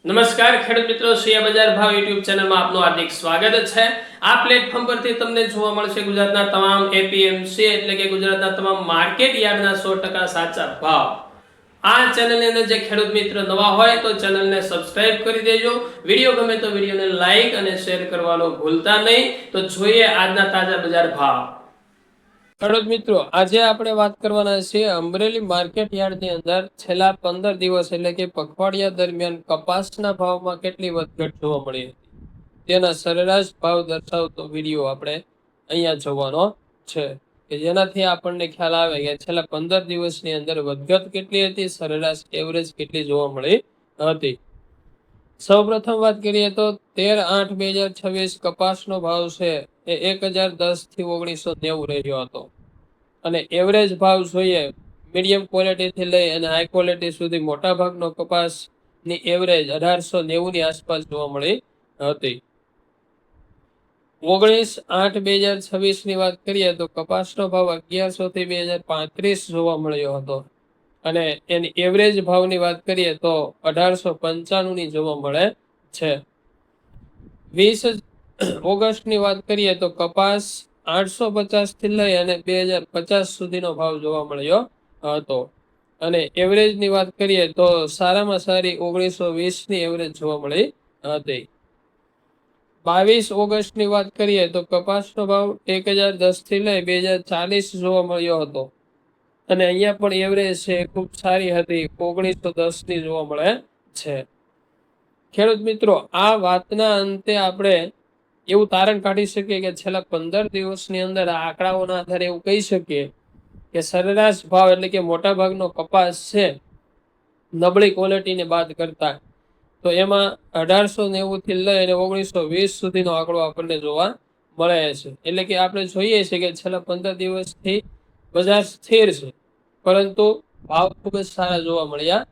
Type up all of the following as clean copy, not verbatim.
નમસ્કાર ખેડૂત મિત્રો, શેર બજાર ભાવ યુટ્યુબ ચેનલમાં આપનું હાર્દિક સ્વાગત છે। આ પ્લેટફોર્મ પરથી તમને જોવા મળશે ગુજરાતના તમામ એપીએમસી એટલે કે ગુજરાતના તમામ માર્કેટ યાર્ડના 100% સાચા ભાવ। આ ચેનલની અંદર જે ખેડૂત મિત્ર નવા હોય તો ચેનલને સબસ્ક્રાઇબ કરી દેજો। વિડીયો ગમે તો વિડીયોને લાઈક અને શેર કરવાનું ભૂલતા નહીં। તો જોઈએ આજના તાજા બજાર ભાવ। ખેડૂત મિત્રો, આજે આપણે વાત કરવાના છે અમરેલી માર્કેટ યાર્ડની અંદર છેલ્લા 15 દિવસ એટલે કે પખવાડિયા દરમિયાન કપાસના ભાવમાં કેટલી વધઘટ જોવા મળી હતી તેના સરેરાશ ભાવ દર્શાવતો વિડીયો આપણે અહીંયા જોવાનો છે કે જેનાથી આપણને ખ્યાલ આવે કે છેલ્લા 15 દિવસની અંદર વધઘટ કેટલી હતી, સરેરાશ એવરેજ કેટલી જોવા મળી હતી। સૌપ્રથમ વાત કરીએ તો 13/8/2026 કપાસનો ભાવ છે એ 1010 થી 1990 રહ્યો હતો અને એવરેજ ભાવ જોઈએ મીડિયમ ક્વોલિટી થી લઈ અને હાઈ ક્વોલિટી સુધી મોટા ભાગનો કપાસની એવરેજ 1890 ની આસપાસ જોવા મળી હતી। 19/8/2026 ની વાત કરીએ તો કપાસનો ભાવ 1100 થી 2035 જોવા મળ્યો હતો અને એની એવરેજ ભાવની વાત કરીએ તો 1895 ની જોવા મળે છે। 20 ઓગસ્ટની વાત કરીએ તો કપાસ 850 થી લઈ અને 2050 સુધીનો ભાવ જોવા મળ્યો હતો અને એવરેજની વાત કરીએ તો સારામાં સારી 1920 ની એવરેજ જોવા મળી હતી। 22 ઓગસ્ટની વાત કરીએ તો કપાસનો ભાવ 1010 થી લઈ 2040 જોવા મળ્યો હતો અને અહીંયા પણ એવરેજ છે ખૂબ સારી હતી, 1910 ની જોવા મળે છે। ખેડૂત મિત્રો, આ વાતના અંતે આપણે એવું તારણ કાઢી શકીએ કે છેલ્લા 15 દિવસની અંદર આ આંકડાઓના આધારે એવું કહી શકીએ કે સરેરાશ ભાવ એટલે કે મોટા ભાગનો કપાસ છે નબળી ક્વોલિટીને બાદ કરતા તો એમાં 1890 થી લઈ અને 1920 સુધીનો આંકડો આપણને જોવા મળે છે। એટલે કે આપણે જોઈએ છે કે છેલ્લા 15 દિવસથી બજાર સ્થિર છે પરંતુ ભાવ ખૂબ જ સારા જોવા મળ્યા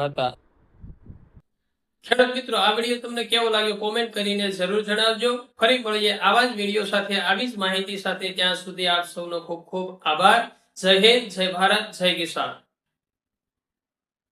હતા। ખેડૂત મિત્રો, આ વિડીયો તમને કેવો લાગ્યો કોમેન્ટ કરીને જરૂર જણાવજો। ફરી મળીએ આવા જ વિડીયો સાથે, આવી જ માહિતી સાથે। ત્યાં સુધી આપ સૌનો ખૂબ ખૂબ આભાર। જય હિન્દ, જય ભારત, જય કિસાન।